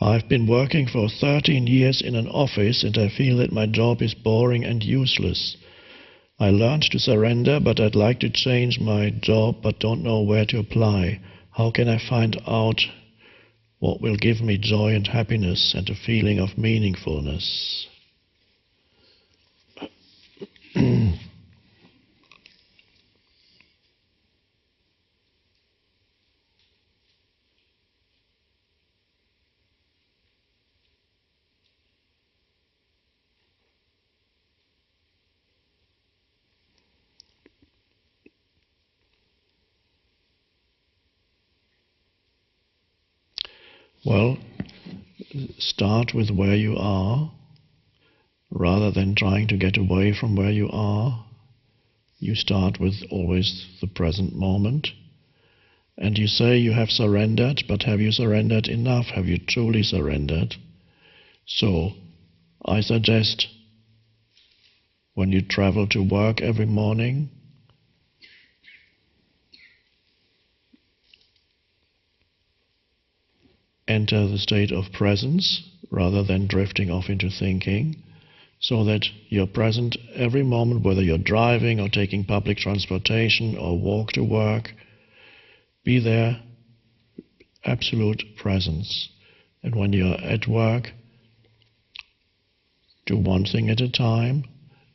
I've been working for 13 years in an office and I feel that my job is boring and useless. I learned to surrender, but I'd like to change my job but don't know where to apply. How can I find out what will give me joy and happiness and a feeling of meaningfulness? Well, start with where you are. Rather than trying to get away from where you are, you start with always the present moment. And you say you have surrendered, but have you surrendered enough? Have you truly surrendered? So, I suggest when you travel to work every morning, enter the state of presence rather than drifting off into thinking, so that you're present every moment, whether you're driving or taking public transportation or walk to work. Be there, absolute presence. And when you're at work, do one thing at a time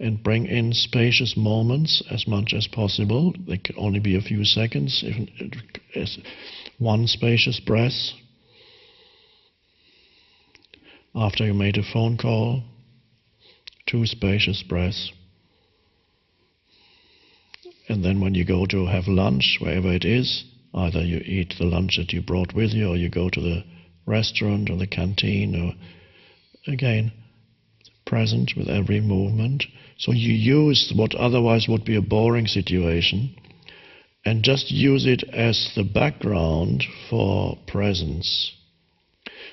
and bring in spacious moments as much as possible. They can only be a few seconds. One spacious breath after you made a phone call, 2 spacious breaths. And then when you go to have lunch, wherever it is, either you eat the lunch that you brought with you or you go to the restaurant or the canteen, or again, present with every movement. So you use what otherwise would be a boring situation and just use it as the background for presence.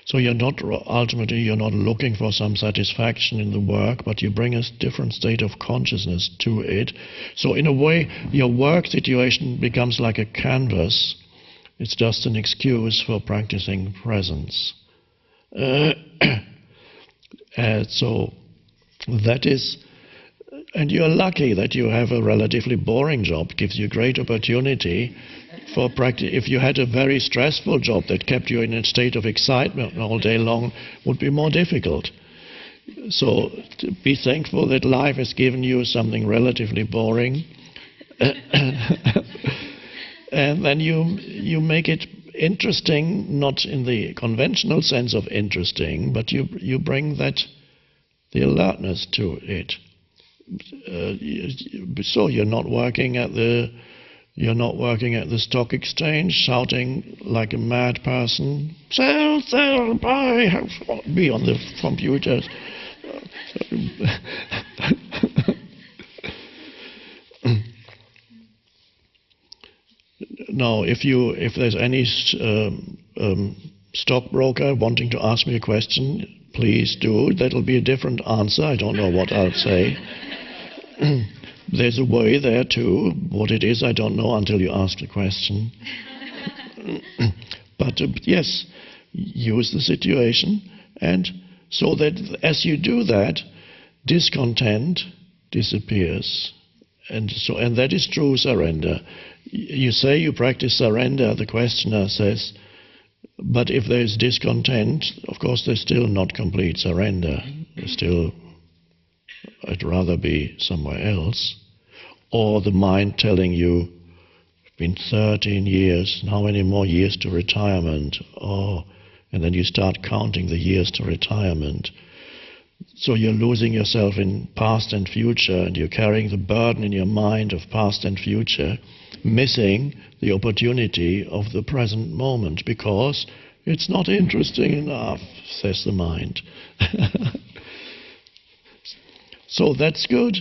So you're not looking for some satisfaction in the work, but you bring a different state of consciousness to it. So in a way, your work situation becomes like a canvas. It's just an excuse for practicing presence. So that is, and you're lucky that you have a relatively boring job. It gives you great opportunity for practice. If you had a very stressful job that kept you in a state of excitement all day long, would be more difficult. So be thankful that life has given you something relatively boring, and then you make it interesting, not in the conventional sense of interesting, but you bring the alertness to it. So you're not working at the stock exchange shouting like a mad person, sell, buy, be on the computers. Now, if there's any stockbroker wanting to ask me a question, please do. That'll be a different answer. I don't know what I'll say. There's a way there too. What it is, I don't know until you ask the question. But yes, use the situation, and so that as you do that, discontent disappears. And that is true surrender. You say you practice surrender, the questioner says, but if there is discontent, of course there's still not complete surrender. There's still, I'd rather be somewhere else. Or the mind telling you, it's been 13 years, how many more years to retirement? Oh, and then you start counting the years to retirement. So you're losing yourself in past and future, and you're carrying the burden in your mind of past and future, missing the opportunity of the present moment because it's not interesting enough, says the mind. So that's good.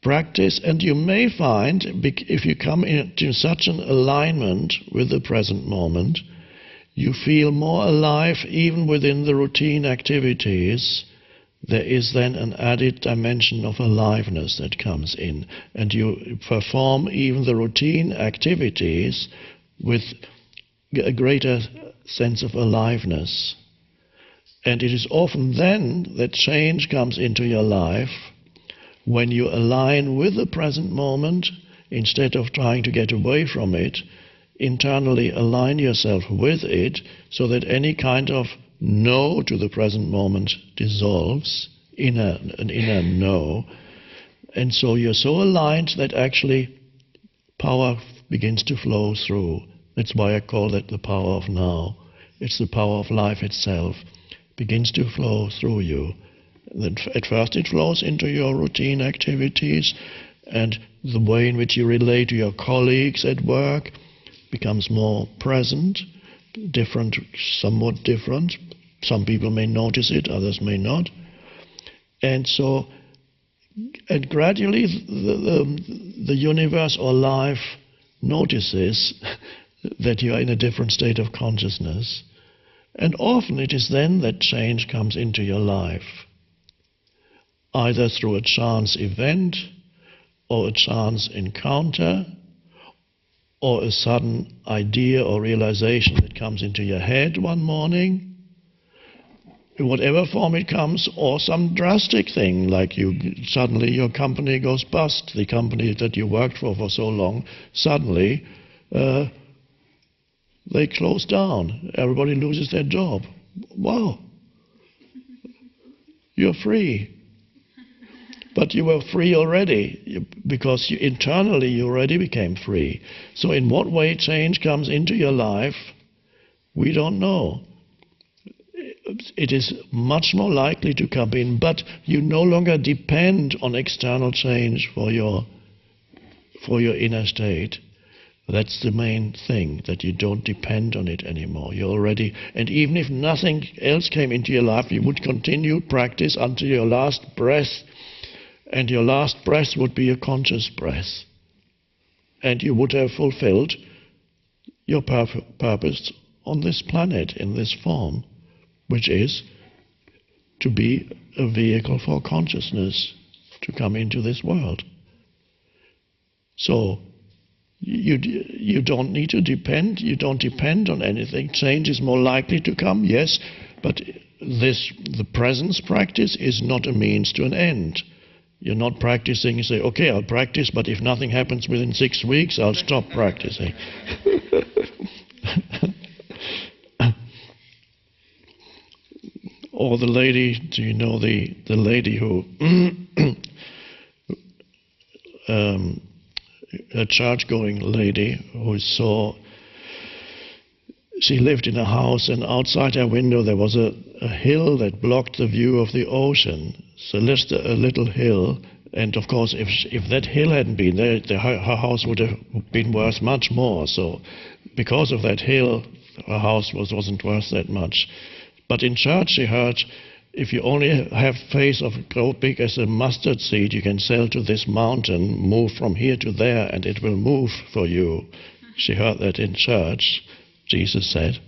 Practice, and you may find, if you come into such an alignment with the present moment, you feel more alive even within the routine activities. There is then an added dimension of aliveness that comes in, and you perform even the routine activities with a greater sense of aliveness. And it is often then that change comes into your life, when you align with the present moment, instead of trying to get away from it, internally align yourself with it, so that any kind of no to the present moment dissolves in an inner no. And so you're so aligned that actually power begins to flow through. That's why I call that the power of now. It's the power of life itself. Begins to flow through you. At first it flows into your routine activities, and the way in which you relate to your colleagues at work becomes more present, different, somewhat different. Some people may notice it, others may not. And so, and gradually the universe or life notices that you are in a different state of consciousness. And often it is then that change comes into your life, either through a chance event, or a chance encounter, or a sudden idea or realization that comes into your head one morning, in whatever form it comes, or some drastic thing, like suddenly your company goes bust, the company that you worked for so long, suddenly they close down, everybody loses their job. Wow, you're free. But you were free already, because internally you already became free. So in what way change comes into your life, we don't know. It is much more likely to come in, but you no longer depend on external change for your inner state. That's the main thing, that you don't depend on it anymore. You're already, and even if nothing else came into your life, you would continue practice until your last breath. And your last breath would be a conscious breath. And you would have fulfilled your purpose on this planet, in this form, which is to be a vehicle for consciousness, to come into this world. So, you don't need to depend, you don't depend on anything. Change is more likely to come, yes, but the presence practice is not a means to an end. You're not practicing, you say, okay, I'll practice, but if nothing happens within 6 weeks, I'll stop practicing. Or the lady, do you know the lady who, a church-going lady who she lived in a house, and outside her window there was a hill that blocked the view of the ocean. So just a little hill, and of course if that hill hadn't been there, her house would have been worth much more. So because of that hill, her house wasn't worth that much. But in church she heard, if you only have faith of grow big as a mustard seed, you can sail to this mountain, move from here to there, and it will move for you. She heard that in church, Jesus said.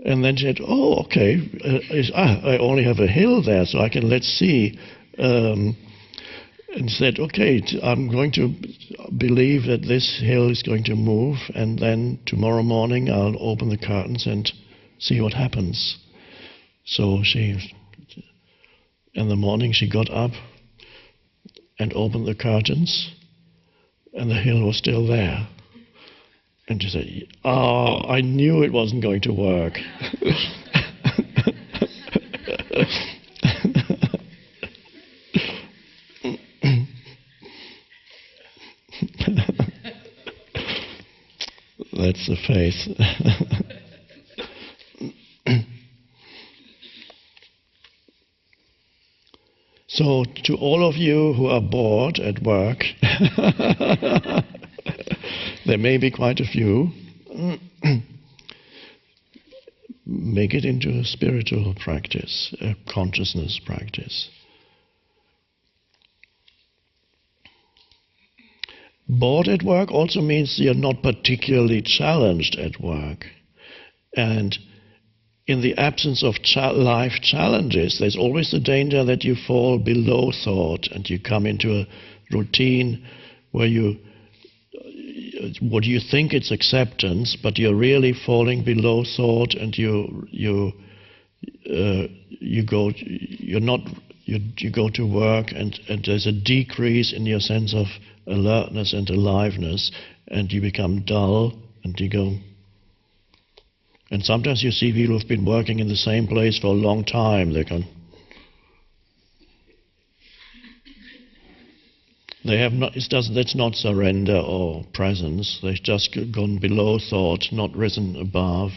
And then she said, oh, okay, I only have a hill there, so I can, let's see. And said, okay, I'm going to believe that this hill is going to move, and then tomorrow morning I'll open the curtains and see what happens. So in the morning she got up and opened the curtains, and the hill was still there. And she said, oh, I knew it wasn't going to work. That's the faith. So to all of you who are bored at work, there may be quite a few, make it into a spiritual practice, a consciousness practice. Bored at work also means you're not particularly challenged at work. And in the absence of life challenges, there's always the danger that you fall below thought and you come into a routine where what you think it's acceptance, but you're really falling below thought, and you you go to work and there's a decrease in your sense of alertness and aliveness, and you become dull, and you go. And sometimes you see people who've been working in the same place for a long time. They have not. That's not surrender or presence. They've just gone below thought, not risen above.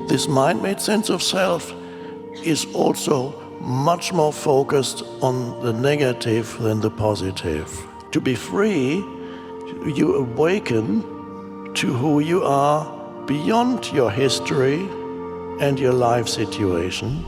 This mind-made sense of self is also much more focused on the negative than the positive. To be free, you awaken to who you are beyond your history and your life situation.